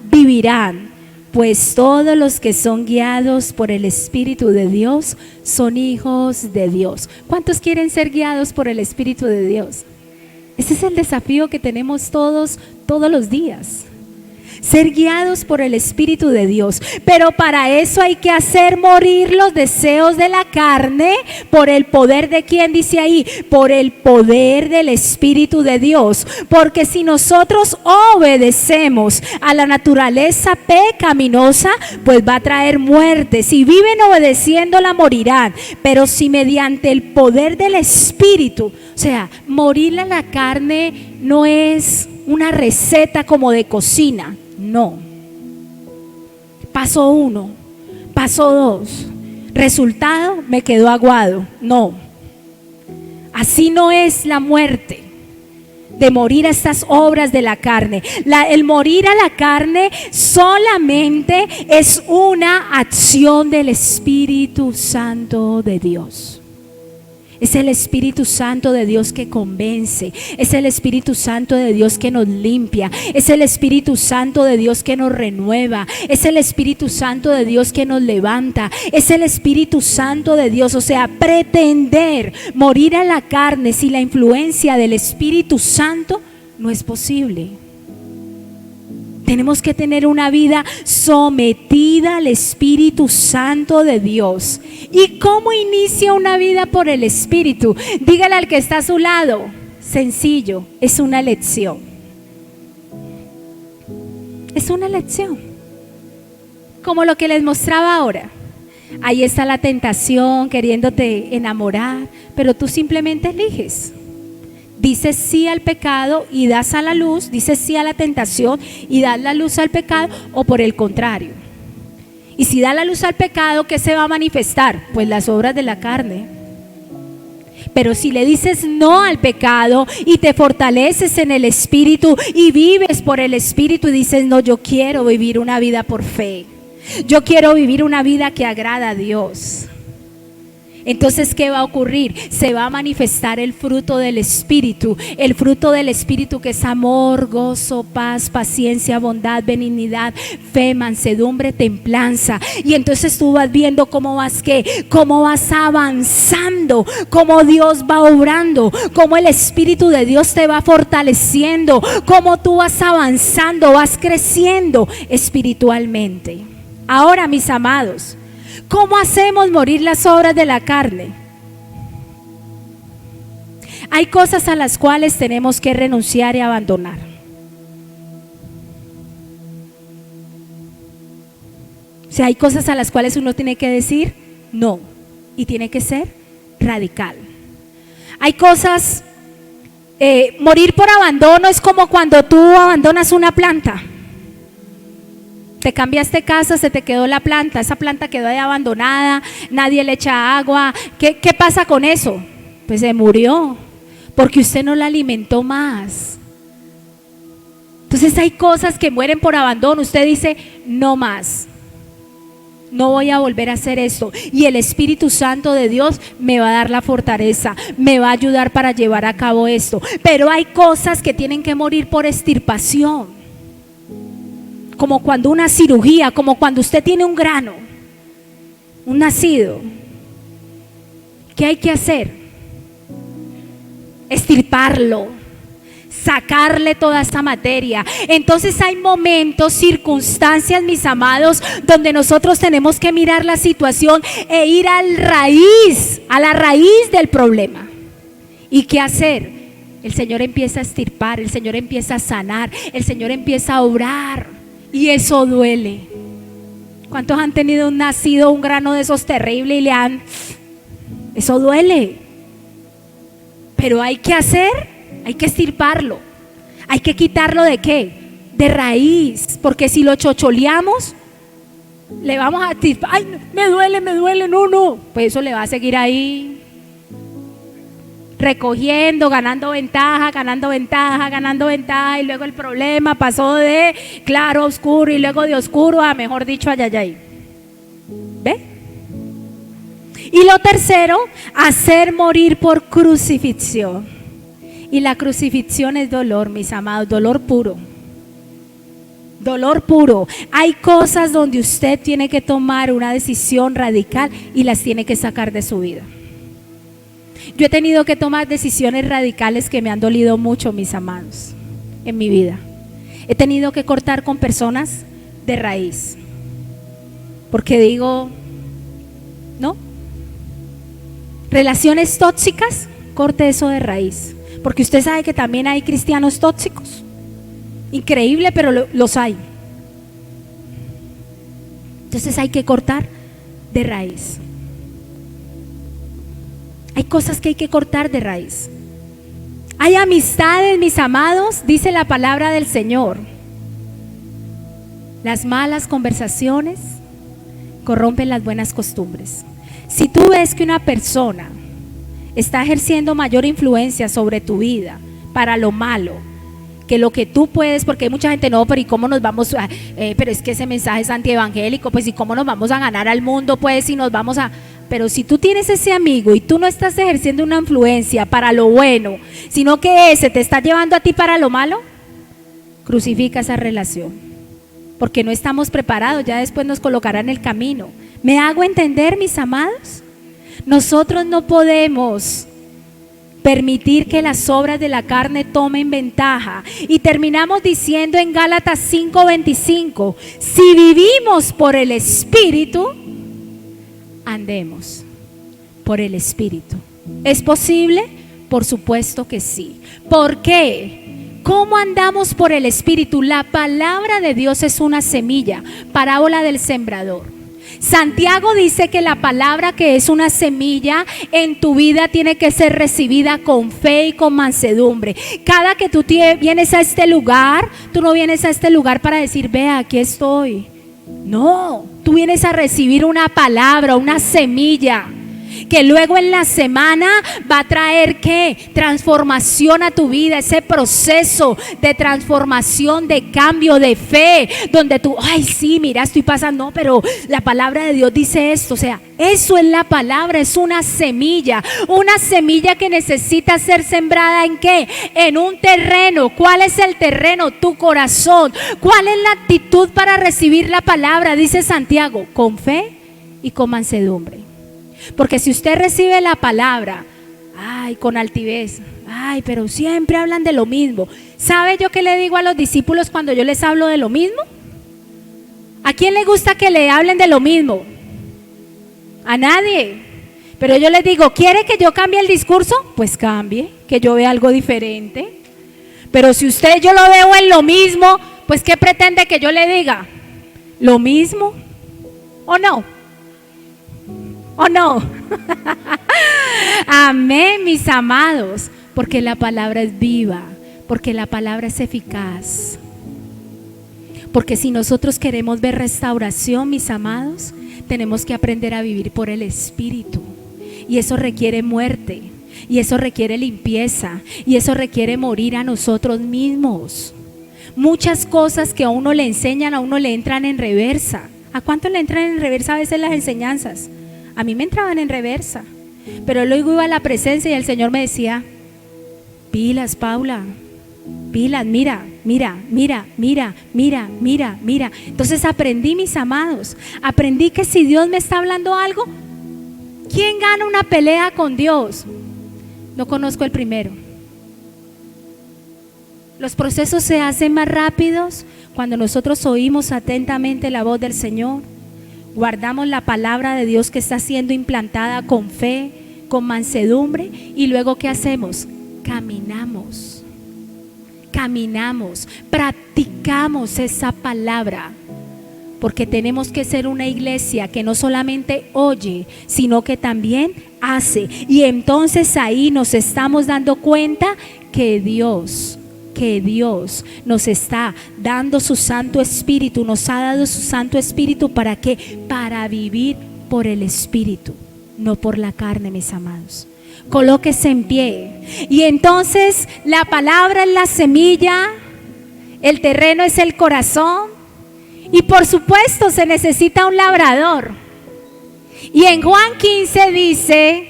vivirán. Pues todos los que son guiados por el Espíritu de Dios son hijos de Dios. ¿Cuántos quieren ser guiados por el Espíritu de Dios? Ese es el desafío que tenemos todos los días. Ser guiados por el Espíritu de Dios. Pero para eso hay que hacer morir los deseos de la carne por el poder de ¿quién dice ahí? Por el poder del Espíritu de Dios. Porque si nosotros obedecemos a la naturaleza pecaminosa, pues va a traer muerte. Si viven obedeciéndola, morirán. Pero si mediante el poder del Espíritu, o sea, morir a la carne no es una receta como de cocina. No. Paso 1, paso 2, resultado, me quedó aguado. No. Así no es la muerte, de morir a estas obras de la carne. El morir a la carne solamente es una acción del Espíritu Santo de Dios. Es el Espíritu Santo de Dios que convence. Es el Espíritu Santo de Dios que nos limpia. Es el Espíritu Santo de Dios que nos renueva. Es el Espíritu Santo de Dios que nos levanta. Es el Espíritu Santo de Dios. O sea, pretender morir a la carne sin la influencia del Espíritu Santo no es posible. Tenemos que tener una vida sometida al Espíritu Santo de Dios. ¿Y cómo inicia una vida por el Espíritu? Dígale al que está a su lado, sencillo, es una lección. Es una lección. Como lo que les mostraba ahora. Ahí está la tentación queriéndote enamorar, pero tú simplemente eliges. Dices sí al pecado y das a la luz, dices sí a la tentación y das la luz al pecado, o por el contrario. Y si da la luz al pecado, ¿qué se va a manifestar? Pues las obras de la carne. Pero si le dices no al pecado y te fortaleces en el Espíritu y vives por el Espíritu y dices, no, yo quiero vivir una vida por fe, yo quiero vivir una vida que agrada a Dios. Entonces, ¿qué va a ocurrir? Se va a manifestar el fruto del Espíritu que es amor, gozo, paz, paciencia, bondad, benignidad, fe, mansedumbre, templanza. Y entonces tú vas viendo cómo vas avanzando, cómo Dios va obrando, cómo el Espíritu de Dios te va fortaleciendo, cómo tú vas avanzando, vas creciendo espiritualmente. Ahora, mis amados, ¿cómo hacemos morir las obras de la carne? Hay cosas a las cuales tenemos que renunciar y abandonar. O sea, hay cosas a las cuales uno tiene que decir no, y tiene que ser radical. Hay cosas, morir por abandono es como cuando tú abandonas una planta. Te cambiaste casa, se te quedó la planta, esa planta quedó ahí abandonada, nadie le echa agua. ¿Qué pasa con eso? Pues se murió, porque usted no la alimentó más. Entonces hay cosas que mueren por abandono. Usted dice, no más, no voy a volver a hacer esto. Y el Espíritu Santo de Dios me va a dar la fortaleza, me va a ayudar para llevar a cabo esto. Pero hay cosas que tienen que morir por extirpación. Como cuando una cirugía, como cuando usted tiene un grano, un nacido. ¿Qué hay que hacer? Extirparlo, sacarle toda esa materia. Entonces hay momentos, circunstancias, mis amados, donde nosotros tenemos que mirar la situación e ir a la raíz del problema. ¿Y qué hacer? El Señor empieza a extirpar, el Señor empieza a sanar, el Señor empieza a obrar. Y eso duele. ¿Cuántos han tenido un nacido, un grano de esos terribles y eso duele? Pero hay que hacer, hay que extirparlo. Hay que quitarlo ¿de qué? De raíz. Porque si lo chocholeamos, le vamos a extirpar. Ay, me duele, no. Pues eso le va a seguir ahí, recogiendo, ganando ventaja, y luego el problema pasó de claro a oscuro y luego de oscuro a, mejor dicho, ayayay. ¿Ve? Y lo tercero, hacer morir por crucifixión. Y la crucifixión es dolor, mis amados, dolor puro. Dolor puro. Hay cosas donde usted tiene que tomar una decisión radical y las tiene que sacar de su vida. Yo he tenido que tomar decisiones radicales que me han dolido mucho, mis amados, en mi vida. He tenido que cortar con personas de raíz, porque digo, no. Relaciones tóxicas, corte eso de raíz, porque usted sabe que también hay cristianos tóxicos. Increíble, pero los hay. Entonces hay que cortar de raíz. Hay cosas que hay que cortar de raíz. Hay amistades, mis amados, dice la palabra del Señor. Las malas conversaciones corrompen las buenas costumbres. Si tú ves que una persona está ejerciendo mayor influencia sobre tu vida para lo malo que lo que tú puedes, porque hay mucha gente, no, pero ¿y cómo nos vamos a, pero es que ese mensaje es antievangélico, pues ¿y cómo nos vamos a ganar al mundo? Pues si nos vamos a... Pero si tú tienes ese amigo y tú no estás ejerciendo una influencia para lo bueno, sino que ese te está llevando a ti para lo malo, crucifica esa relación, porque no estamos preparados, ya después nos colocará en el camino. ¿Me hago entender, mis amados? Nosotros no podemos permitir que las obras de la carne tomen ventaja. Y terminamos diciendo en Gálatas 5:25, si vivimos por el Espíritu, andemos por el Espíritu. ¿Es posible? Por supuesto que sí. ¿Por qué? ¿Cómo andamos por el Espíritu? La palabra de Dios es una semilla, parábola del sembrador. Santiago dice que la palabra, que es una semilla en tu vida, tiene que ser recibida con fe y con mansedumbre. Cada que tú vienes a este lugar, tú no vienes a este lugar para decir, vea, aquí estoy. No, tú vienes a recibir una palabra, una semilla. que luego en la semana va a traer ¿qué? Transformación a tu vida, ese proceso de transformación, de cambio, de fe, donde tú, ay sí, mira, estoy pasando, no, pero la palabra de Dios dice esto. O sea, eso es la palabra, es una semilla que necesita ser sembrada ¿en qué? En un terreno. ¿Cuál es el terreno? Tu corazón. ¿Cuál es la actitud para recibir la palabra? Dice Santiago, con fe y con mansedumbre. Porque si usted recibe la palabra, ay, con altivez, ay, pero siempre hablan de lo mismo. ¿Sabe yo qué le digo a los discípulos cuando yo les hablo de lo mismo? ¿A quién le gusta que le hablen de lo mismo? A nadie. Pero yo les digo, ¿quiere que yo cambie el discurso? Pues cambie, que yo vea algo diferente. Pero si usted yo lo veo en lo mismo, pues ¿qué pretende que yo le diga? ¿Lo mismo? ¿O no? ¿O no? Amén, mis amados, porque la palabra es viva, porque la palabra es eficaz. Porque si nosotros queremos ver restauración, mis amados, tenemos que aprender a vivir por el Espíritu. Y eso requiere muerte, y eso requiere limpieza, y eso requiere morir a nosotros mismos. Muchas cosas que a uno le enseñan, a uno le entran en reversa. ¿A cuánto le entran en reversa a veces las enseñanzas? A mí me entraban en reversa. Pero luego iba a la presencia y el Señor me decía, pilas, Paula, pilas, mira. Entonces aprendí, mis amados, aprendí que si Dios me está hablando algo, ¿quién gana una pelea con Dios? No conozco el primero. Los procesos se hacen más rápidos cuando nosotros oímos atentamente la voz del Señor, guardamos la palabra de Dios que está siendo implantada con fe, con mansedumbre, y luego ¿qué hacemos? Caminamos, practicamos esa palabra, porque tenemos que ser una iglesia que no solamente oye, sino que también hace. Y entonces ahí nos estamos dando cuenta que Dios nos está dando su Santo Espíritu, nos ha dado su Santo Espíritu. ¿Para qué? Para vivir por el Espíritu, no por la carne, mis amados. Colóquese en pie. Y entonces la palabra es la semilla, el terreno es el corazón, y por supuesto se necesita un labrador. Y en Juan 15 dice,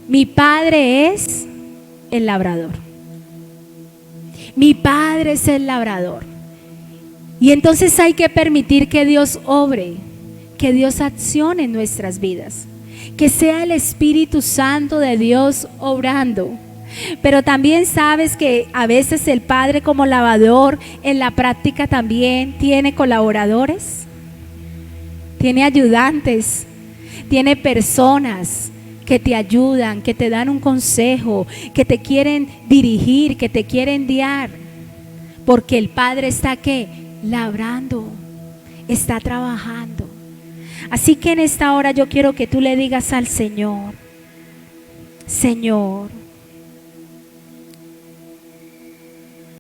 mi Padre es el labrador. Mi Padre es el labrador. Y entonces hay que permitir que Dios obre, que Dios accione en nuestras vidas, que sea el Espíritu Santo de Dios obrando. Pero también sabes que a veces el Padre, como labrador, en la práctica también tiene colaboradores, tiene ayudantes, tiene personas que te ayudan, que te dan un consejo, que te quieren dirigir, que te quieren guiar, porque el Padre está ¿qué? Labrando, está trabajando. Así que en esta hora yo quiero que tú le digas al Señor, Señor,